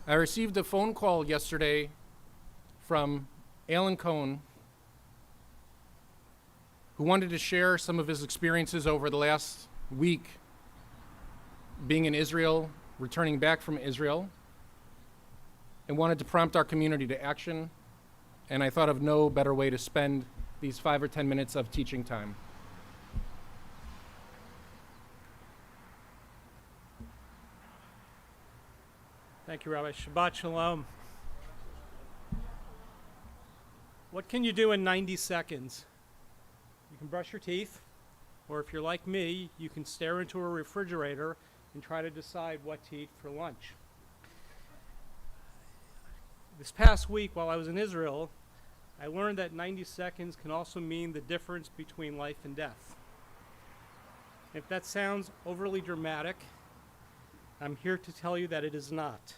I received a phone call yesterday from Allan Cohen, who wanted to share some of his experiences over the last week being in Israel, returning back from Israel, and wanted to prompt our community to action. And I thought of no better way to spend these 5 or 10 minutes of teaching time. Thank you, Rabbi. Shabbat Shalom. What can you do in 90 seconds? You can brush your teeth, or if you're like me, you can stare into a refrigerator and try to decide what to eat for lunch. This past week, while I was in Israel, I learned that 90 seconds can also mean the difference between life and death. If that sounds overly dramatic, I'm here to tell you that it is not.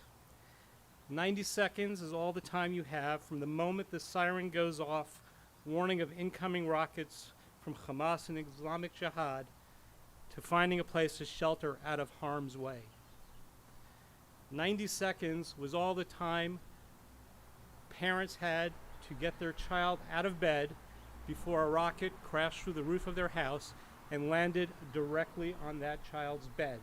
90 seconds is all the time you have from the moment the siren goes off, warning of incoming rockets from Hamas and Islamic Jihad, to finding a place to shelter out of harm's way. 90 seconds was all the time parents had to get their child out of bed before a rocket crashed through the roof of their house and landed directly on that child's bed.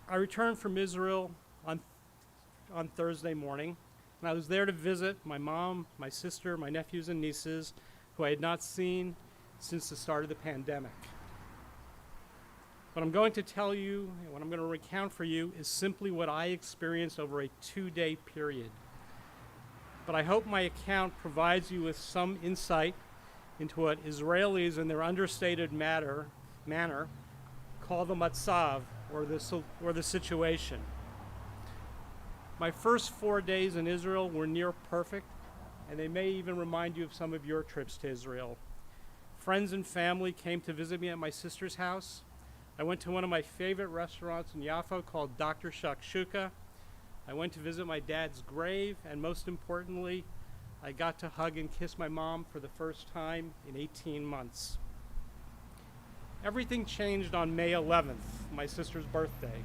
I returned from Israel on Thursday morning, and I was there to visit my mom, my sister, my nephews and nieces, who I had not seen since the start of the pandemic. What I'm going to tell you, and what I'm going to recount for you, is simply what I experienced over a 2-day period. But I hope my account provides you with some insight into what Israelis in their understated manner call the matzav, or the situation. My first 4 days in Israel were near perfect, and they may even remind you of some of your trips to Israel. Friends and family came to visit me at my sister's house. I went to one of my favorite restaurants in Yaffo called Dr. Shakshuka. I went to visit my dad's grave, and most importantly, I got to hug and kiss my mom for the first time in 18 months. Everything changed on May 11th, my sister's birthday.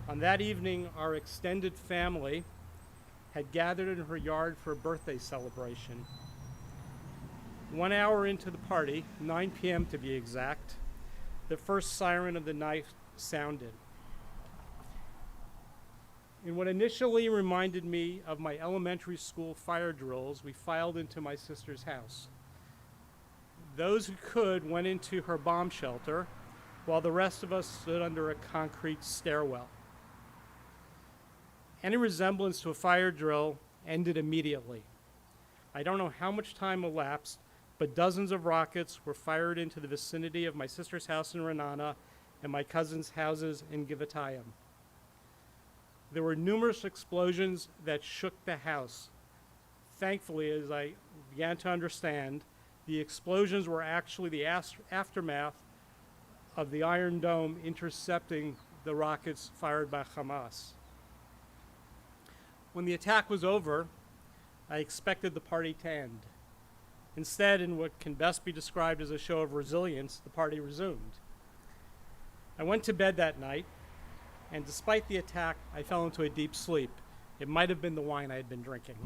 On that evening, our extended family had gathered in her yard for a birthday celebration. 1 hour into the party, 9 p.m. to be exact, the first siren of the night sounded. In what initially reminded me of my elementary school fire drills, we filed into my sister's house. Those who could went into her bomb shelter, while the rest of us stood under a concrete stairwell. Any resemblance to a fire drill ended immediately. I don't know how much time elapsed, but dozens of rockets were fired into the vicinity of my sister's house in Ra'anana and my cousin's houses in Givatayim. There were numerous explosions that shook the house. Thankfully, as I began to understand, the explosions were actually the aftermath of the Iron Dome intercepting the rockets fired by Hamas. When the attack was over, I expected the party to end. Instead, in what can best be described as a show of resilience, the party resumed. I went to bed that night, and despite the attack, I fell into a deep sleep. It might have been the wine I had been drinking.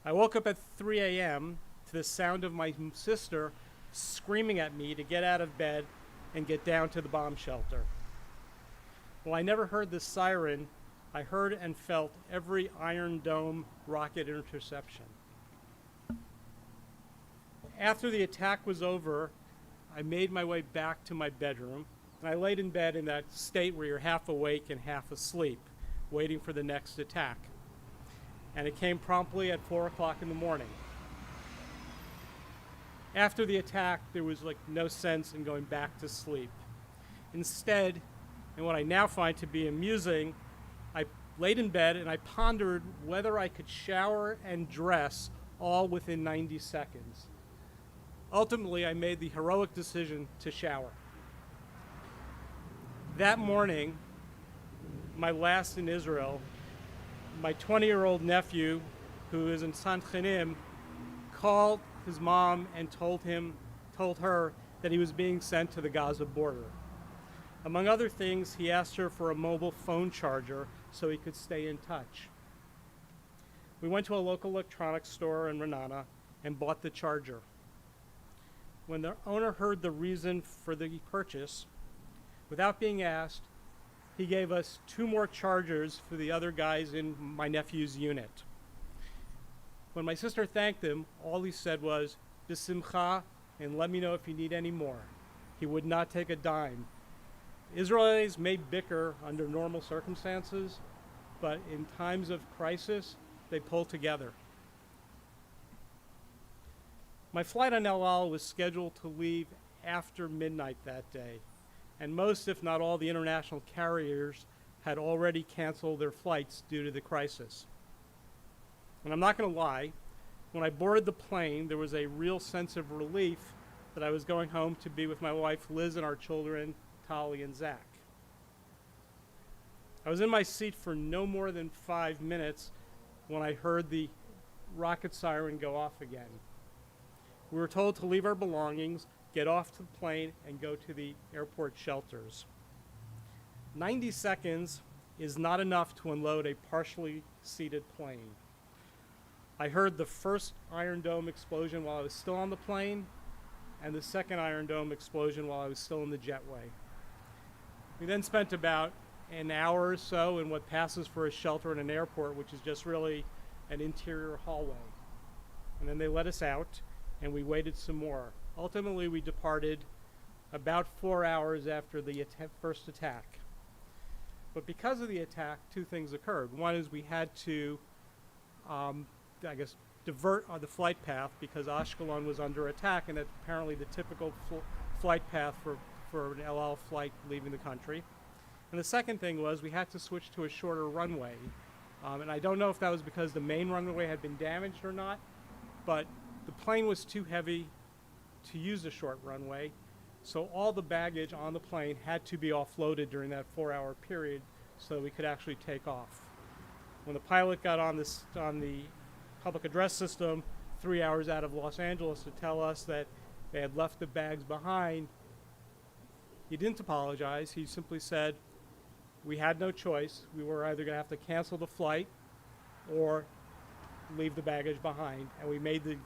I woke up at 3 a.m. to the sound of my sister screaming at me to get out of bed and get down to the bomb shelter. While I never heard the siren, I heard and felt every Iron Dome rocket interception. After the attack was over, I made my way back to my bedroom, and I laid in bed in that state where you're half awake and half asleep, waiting for the next attack. And it came promptly at 4 o'clock in the morning. After the attack, there was no sense in going back to sleep. Instead, and what I now find to be amusing, I laid in bed and I pondered whether I could shower and dress all within 90 seconds. Ultimately, I made the heroic decision to shower. That morning, my last in Israel, my 20-year-old nephew, who is in Sanchenim, called his mom and told her that he was being sent to the Gaza border. Among other things, he asked her for a mobile phone charger so he could stay in touch. We went to a local electronics store in Renana and bought the charger. When the owner heard the reason for the purchase, without being asked, he gave us 2 more chargers for the other guys in my nephew's unit. When my sister thanked him, all he said was, "B'simcha," and let me know if you need any more. He would not take a dime. Israelis may bicker under normal circumstances, but in times of crisis, they pull together. My flight on El Al was scheduled to leave after midnight that day, and most, if not all, the international carriers had already canceled their flights due to the crisis. And I'm not going to lie, when I boarded the plane, there was a real sense of relief that I was going home to be with my wife Liz and our children, Tali and Zach. I was in my seat for no more than 5 minutes when I heard the rocket siren go off again. We were told to leave our belongings, get off the plane, and go to the airport shelters. 90 seconds is not enough to unload a partially seated plane. I heard the first Iron Dome explosion while I was still on the plane, and the second Iron Dome explosion while I was still in the jetway. We then spent about an hour or so in what passes for a shelter in an airport, which is just really an interior hallway. And then they let us out, and we waited some more. Ultimately, we departed about 4 hours after the first attack. But because of the attack, 2 things occurred. One is we had to, divert the flight path because Ashkelon was under attack, and that's apparently the typical flight path for an El Al flight leaving the country. And the second thing was we had to switch to a shorter runway. And I don't know if that was because the main runway had been damaged or not, but the plane was too heavy to use the short runway, so all the baggage on the plane had to be offloaded during that 4-hour period so we could actually take off. When the pilot got on the public address system 3 hours out of Los Angeles to tell us that they had left the bags behind, he didn't apologize. He simply said, we had no choice. We were either going to have to cancel the flight or leave the baggage behind, and we made the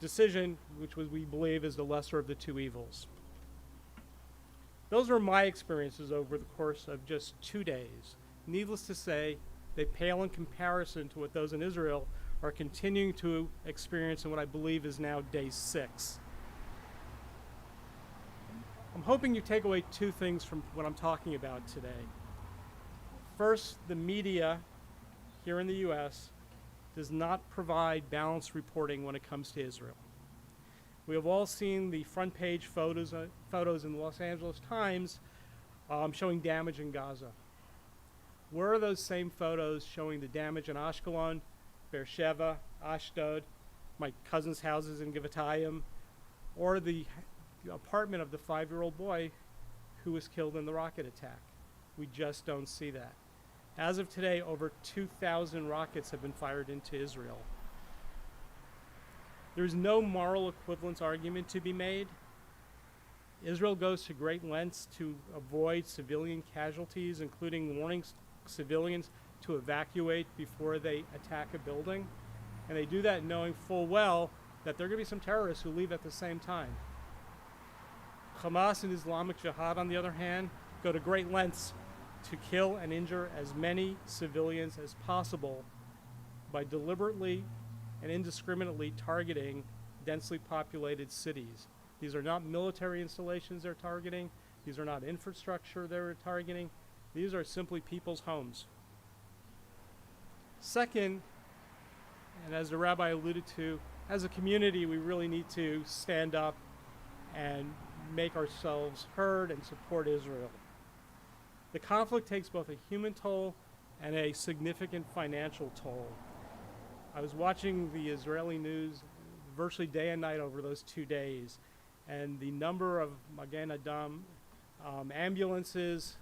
decision, which was, we believe, is the lesser of the 2 evils. Those were my experiences over the course of just 2 days. Needless to say, they pale in comparison to what those in Israel are continuing to experience in what I believe is now day 6. I'm hoping you take away 2 things from what I'm talking about today. First, the media here in the U.S. does not provide balanced reporting when it comes to Israel. We have all seen the front page photos in the Los Angeles Times showing damage in Gaza. Where are those same photos showing the damage in Ashkelon, Beersheba, Ashdod, my cousin's houses in Givatayim, or the apartment of the 5-year-old boy who was killed in the rocket attack? We just don't see that. As of today, over 2,000 rockets have been fired into Israel. There's no moral equivalence argument to be made. Israel goes to great lengths to avoid civilian casualties, including warning civilians to evacuate before they attack a building. And they do that knowing full well that there are going to be some terrorists who leave at the same time. Hamas and Islamic Jihad, on the other hand, go to great lengths to kill and injure as many civilians as possible by deliberately and indiscriminately targeting densely populated cities. These are not military installations they're targeting. These are not infrastructure they're targeting. These are simply people's homes. Second, and as the rabbi alluded to, as a community, we really need to stand up and make ourselves heard and support Israel. The conflict takes both a human toll and a significant financial toll. I was watching the Israeli news virtually day and night over those 2 days, and the number of Magen Adam ambulances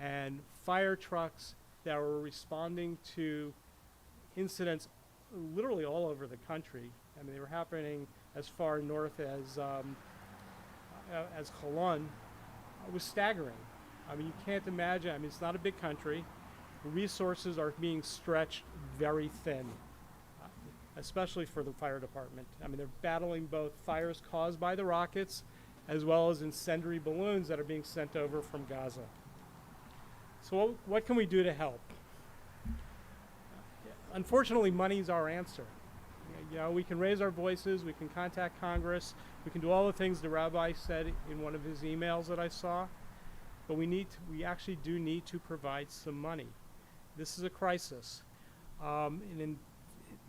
and fire trucks that were responding to incidents literally all over the country. I mean, they were happening as far north as Cologne. It was staggering. I mean, you can't imagine. I mean, it's not a big country. Resources are being stretched very thin, especially for the fire department. I mean, they're battling both fires caused by the rockets as well as incendiary balloons that are being sent over from Gaza. So what can we do to help? Unfortunately, money's our answer. You know, we can raise our voices, we can contact Congress, we can do all the things the rabbi said in one of his emails that I saw, but we actually do need to provide some money. This is a crisis. And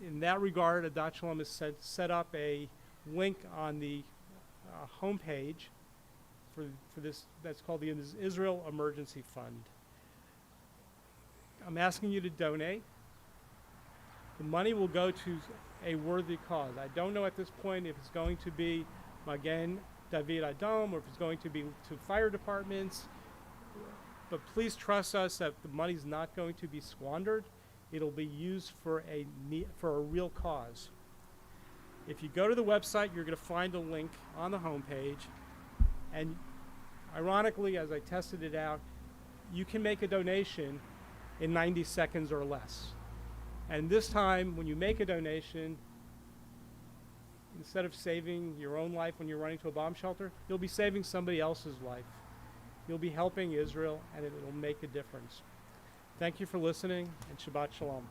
in that regard, Adat Shalom has set up a link on the homepage for this that's called the Israel Emergency Fund. I'm asking you to donate. The money will go to a worthy cause. I don't know at this point if it's going to be Magen David Adom or if it's going to be to fire departments, but please trust us that the money's not going to be squandered. It'll be used for a real cause. If you go to the website, you're going to find a link on the homepage, and ironically, as I tested it out, you can make a donation in 90 seconds or less. And this time, when you make a donation, instead of saving your own life when you're running to a bomb shelter, you'll be saving somebody else's life. You'll be helping Israel, and it will make a difference. Thank you for listening, and Shabbat Shalom.